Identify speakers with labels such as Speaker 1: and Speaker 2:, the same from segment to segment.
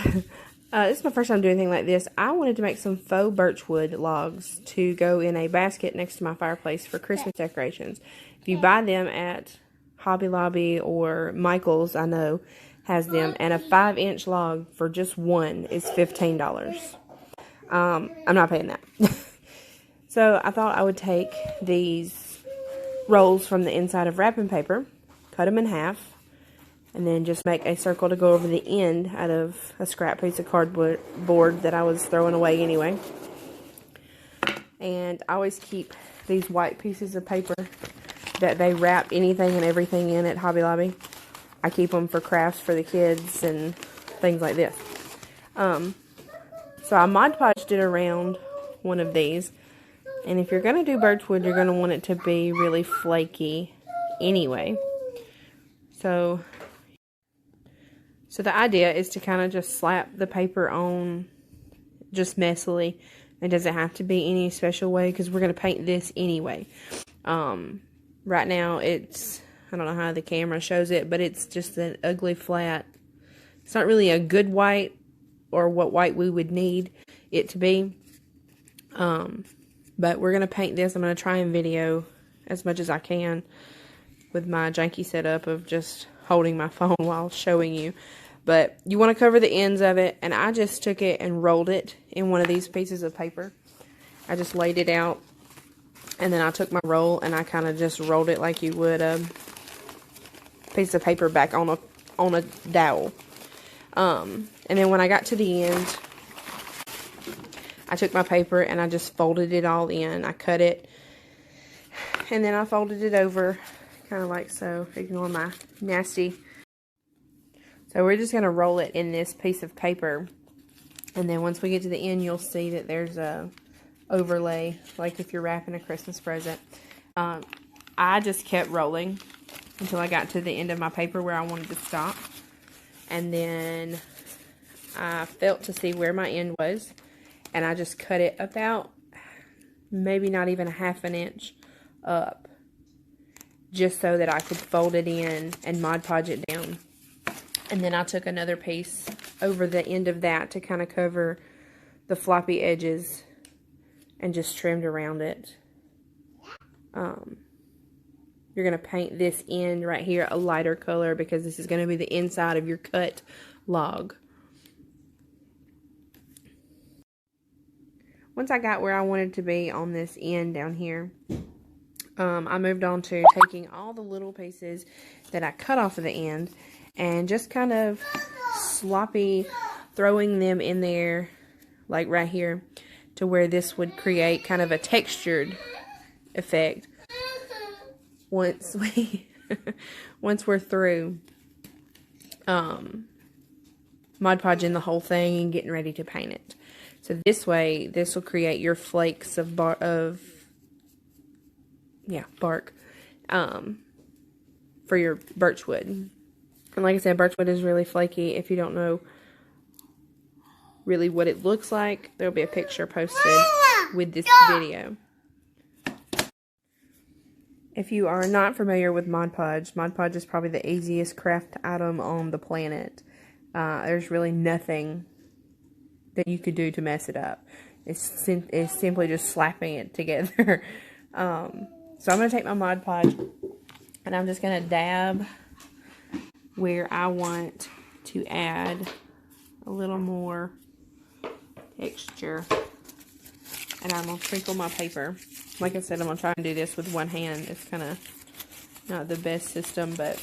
Speaker 1: This is my first time doing anything like this. I wanted to make some faux birchwood logs to go in a basket next to my fireplace for Christmas decorations. If you buy them at Hobby Lobby or Michael's, I know, has them. And a 5-inch log for just one is $15. I'm not paying that. So I thought I would take these rolls from the inside of wrapping paper, cut them in half, and then just make a circle to go over the end out of a scrap piece of cardboard that I was throwing away anyway. And I always keep these white pieces of paper that they wrap anything and everything in at Hobby Lobby. I keep them for crafts for the kids and things like this. So I Mod Podged it around one of these. And if you're going to do birchwood, you're going to want it to be really flaky anyway. So the idea is to kind of just slap the paper on just messily. It doesn't have to be any special way because we're going to paint this anyway. Right now it's, I don't know how the camera shows it, but it's just an ugly flat. It's not really a good white or what white we would need it to be. But we're going to paint this. I'm going to try and video as much as I can with my janky setup of just holding my phone while showing you. But you want to cover the ends of it, and I just took it and rolled it in one of these pieces of paper. I just laid it out, and then I took my roll and I kind of just rolled it like you would a piece of paper back on a dowel. And then when I got to the end, I took my paper and I just folded it all in. I cut it, and then I folded it over, kind of like so. Ignore my nasty. So we're just going to roll it in this piece of paper. And then once we get to the end, you'll see that there's a overlay, like if you're wrapping a Christmas present. I just kept rolling until I got to the end of my paper where I wanted to stop. And then I felt to see where my end was. And I just cut it about, maybe not even a ½ an inch up. Just so that I could fold it in and Mod Podge it down. And then I took another piece over the end of that to kind of cover the floppy edges and just trimmed around it. You're going to paint this end right here a lighter color because this is going to be the inside of your cut log. Once I got where I wanted to be on this end down here, I moved on to taking all the little pieces that I cut off of the end and just kind of sloppy throwing them in there, like right here, to where this would create kind of a textured effect once we're through Mod Podging the whole thing and getting ready to paint it. So this way, this will create your flakes of bark for your birchwood. And like I said, birchwood is really flaky. If you don't know really what it looks like, there'll be a picture posted with this video. If you are not familiar with Mod Podge is probably the easiest craft item on the planet. There's really nothing that you could do to mess it up. It's simply just slapping it together. So I'm going to take my Mod Podge and I'm just going to dab where I want to add a little more texture. And I'm going to crinkle my paper. Like I said, I'm going to try and do this with one hand. It's kind of not the best system, but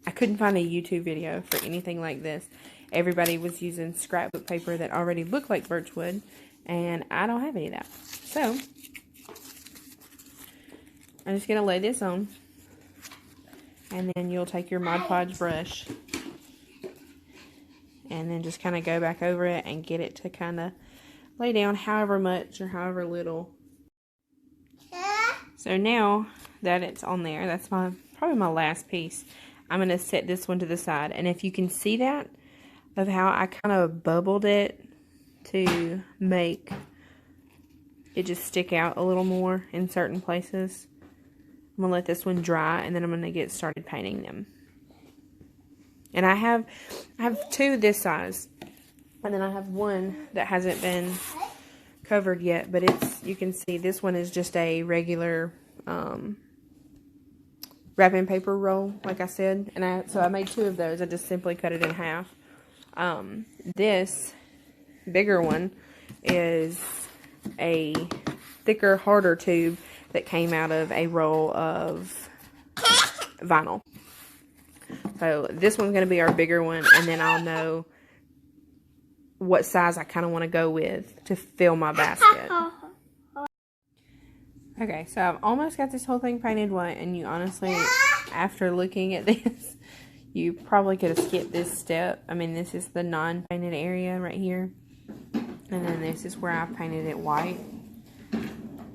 Speaker 1: I couldn't find a YouTube video for anything like this. Everybody was using scrapbook paper that already looked like birchwood, and I don't have any of that. So I'm just going to lay this on, and then you'll take your Mod Podge brush and then just kind of go back over it and get it to kind of lay down however much or however little. So now that it's on there, that's probably my last piece. I'm going to set this one to the side, and if you can see that, of how I kind of bubbled it to make it just stick out a little more in certain places. I'm going to let this one dry, and then I'm going to get started painting them. And I have two this size. And then I have one that hasn't been covered yet, but you can see this one is just a regular wrapping paper roll, like I said. And so I made two of those. I just simply cut it in half. This bigger one is a thicker, harder tube that came out of a roll of vinyl. So this one's going to be our bigger one, and then I'll know what size I kind of want to go with to fill my basket. Okay, so I've almost got this whole thing painted white, and you honestly, after looking at this, you probably could have skipped this step. I mean, this is the non-painted area right here, and then this is where I painted it white.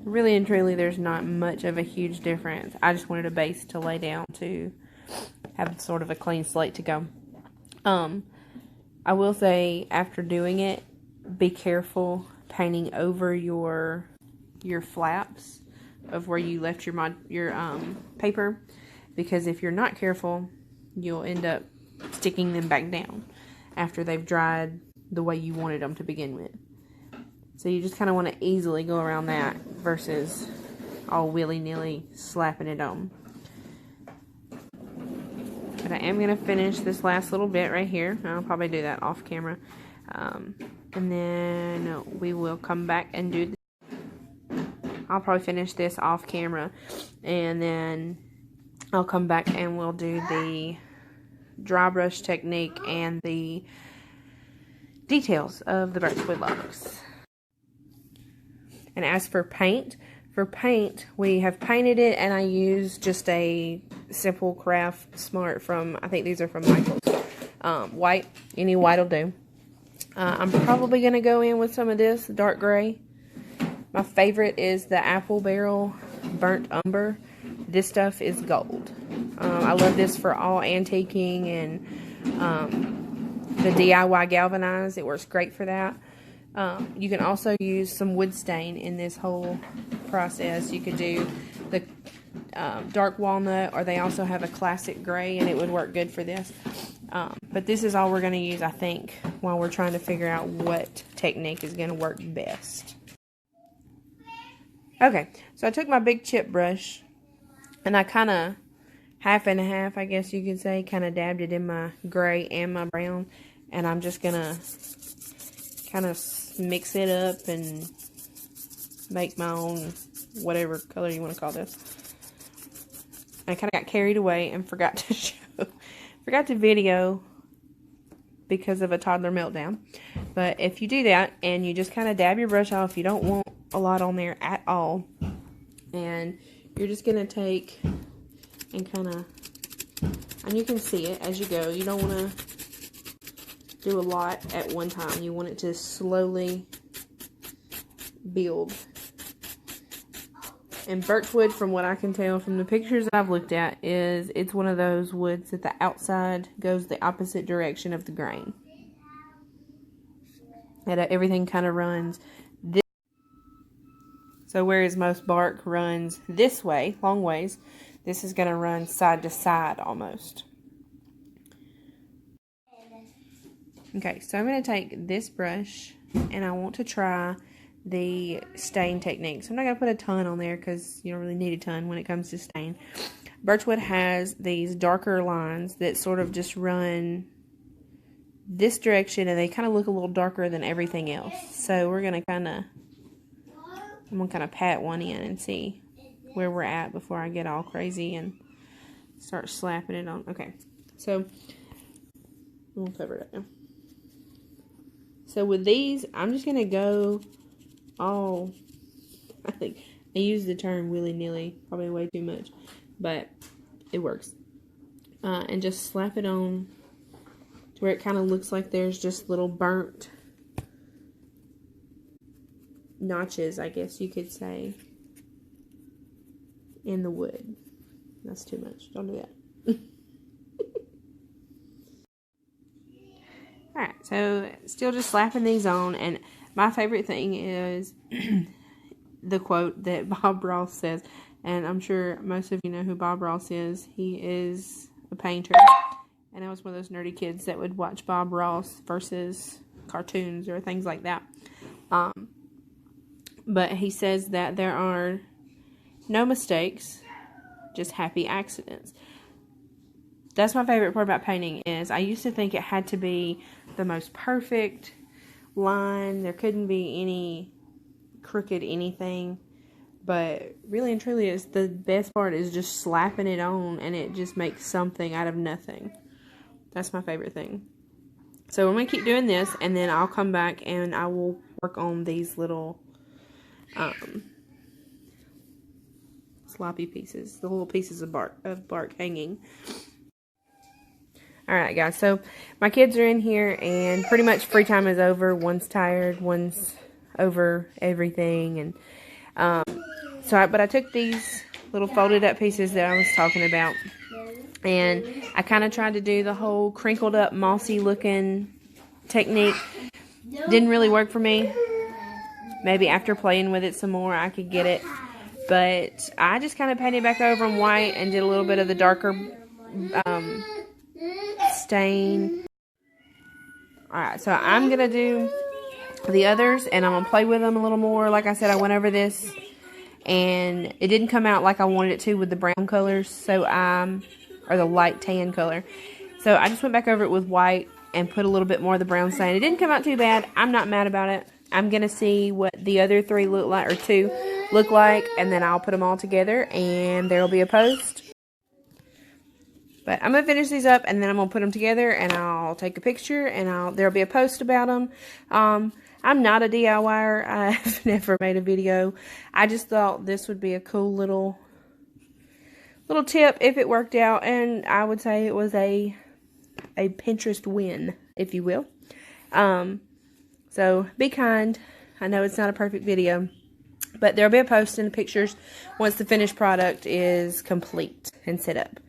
Speaker 1: Really and truly, there's not much of a huge difference. I just wanted a base to lay down to have sort of a clean slate to go. I will say, after doing it, be careful painting over your flaps of where you left your paper, because if you're not careful, you'll end up sticking them back down after they've dried the way you wanted them to begin with. So you just kind of want to easily go around that versus all willy-nilly slapping it on. But I am going to finish this last little bit right here. I'll probably do that off camera. And then we will come back and do this. I'll probably finish this off camera. And then I'll come back and we'll do the dry brush technique and the details of the birchwood logs. And as for paint, we have painted it, and I used just a simple Craft Smart from, I think these are from Michael's. White, any white will do. I'm probably going to go in with some of this dark gray. My favorite is the Apple Barrel Burnt Umber. This stuff is gold. I love this for all antiquing and the DIY galvanized. It works great for that. You can also use some wood stain in this whole process. You could do the dark walnut, or they also have a classic gray, and it would work good for this. But this is all we're going to use, I think, while we're trying to figure out what technique is going to work best. Okay, so I took my big chip brush, and I kind of half and half, I guess you could say, kind of dabbed it in my gray and my brown, and I'm just going to kind of mix it up and make my own whatever color you want to call this. I kind of got carried away and forgot to video because of a toddler meltdown. But if you do that and you just kind of dab your brush off, you don't want a lot on there at all, and you're just going to take and kind of, and you can see it as you go. You don't want to do a lot at one time. You want it to slowly build. And birchwood, from what I can tell from the pictures I've looked at, it's one of those woods that the outside goes the opposite direction of the grain. And everything kind of runs this. So whereas most bark runs this way, long ways, this is going to run side to side almost. Okay, so I'm going to take this brush, and I want to try the stain technique. So I'm not going to put a ton on there because you don't really need a ton when it comes to stain. Birchwood has these darker lines that sort of just run this direction, and they kind of look a little darker than everything else. So we're going to I'm going to kind of pat one in and see where we're at before I get all crazy and start slapping it on. Okay, so I'm going to cover it up now. So with these, I'm just going to go all, I think, I use the term willy-nilly, probably way too much, but it works. And just slap it on to where it kind of looks like there's just little burnt notches, I guess you could say, in the wood. That's too much. Don't do that. Alright, so still just slapping these on, and my favorite thing is the quote that Bob Ross says, and I'm sure most of you know who Bob Ross is. He is a painter, And I was one of those nerdy kids that would watch Bob Ross versus cartoons or things like that. But he says that there are no mistakes, just happy accidents. That's my favorite part about painting is I used to think it had to be the most perfect line. There couldn't be any crooked anything. But really and truly, it's the best part is just slapping it on and it just makes something out of nothing. That's my favorite thing. So I'm going to keep doing this, and then I'll come back and I will work on these little sloppy pieces, the little pieces of bark hanging. Alright guys, so my kids are in here and pretty much free time is over. One's tired, one's over everything, and but I took these little folded up pieces that I was talking about, and I kind of tried to do the whole crinkled up mossy looking technique. Didn't really work for me. Maybe after playing with it some more I could get it, but I just kind of painted back over in white and did a little bit of the darker stain. Alright, so I'm gonna do the others and I'm gonna play with them a little more. Like I said, I went over this and it didn't come out like I wanted it to with the brown colors, so or the light tan color. So I just went back over it with white and put a little bit more of the brown stain. It didn't come out too bad. I'm not mad about it. I'm gonna see what the other three look like, or two look like, and then I'll put them all together and there'll be a post. But I'm going to finish these up, and then I'm going to put them together, and I'll take a picture, and there'll be a post about them. I'm not a DIYer. I've never made a video. I just thought this would be a cool little tip if it worked out, and I would say it was a Pinterest win, if you will. So be kind. I know it's not a perfect video, but there'll be a post and pictures once the finished product is complete and set up.